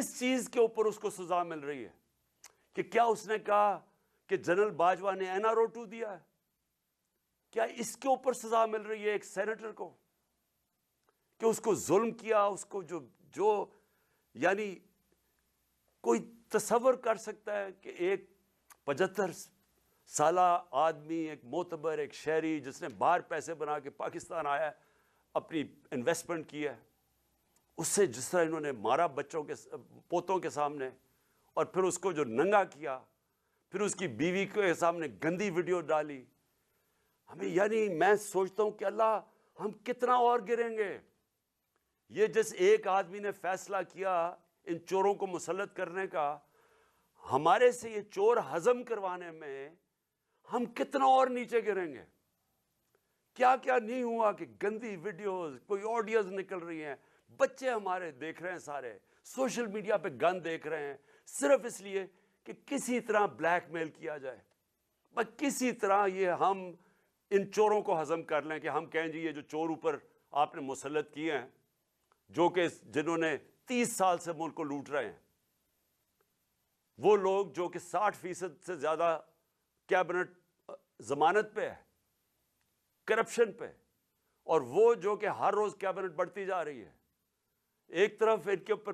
کس چیز کے اوپر اس کو سزا مل رہی ہے؟ کہ کیا اس نے کہا کہ جنرل باجوہ نے این آر او 2 دیا ہے؟ کیا اس کے اوپر سزا مل رہی ہے ایک سینیٹر کو کہ اس کو ظلم کیا؟ اس کو جو یعنی کوئی تصور کر سکتا ہے کہ ایک 75 سالہ آدمی، ایک معتبر، ایک شہری جس نے باہر پیسے بنا کے پاکستان آیا ہے، اپنی انویسٹمنٹ کی ہے، اس سے جس طرح انہوں نے مارا بچوں کے پوتوں کے سامنے، اور پھر اس کو جو ننگا کیا، پھر اس کی بیوی کے سامنے گندی ویڈیو ڈالی. ہمیں یعنی میں سوچتا ہوں کہ اللہ ہم کتنا اور گریں گے. یہ جس ایک آدمی نے فیصلہ کیا ان چوروں کو مسلط کرنے کا، ہمارے سے یہ چور ہضم کروانے میں ہم کتنا اور نیچے گریں گے. کیا کیا نہیں ہوا کہ گندی ویڈیوز، کوئی آڈیوز نکل رہی ہیں، بچے ہمارے دیکھ رہے ہیں، سارے سوشل میڈیا پہ گن دیکھ رہے ہیں، صرف اس لیے کہ کسی طرح بلیک میل کیا جائے، بس کسی طرح یہ ہم ان چوروں کو ہضم کر لیں، کہ ہم کہیں جی یہ جو چور اوپر آپ نے مسلط کیے ہیں، جنہوں نے 30 سال سے ملک کو لوٹ رہے ہیں، وہ لوگ جو کہ 60% سے زیادہ کیبنٹ ضمانت پہ ہے، کرپشن پہ، اور وہ جو کہ ہر روز کیبنٹ بڑھتی جا رہی ہے. ایک طرف ان کے اوپر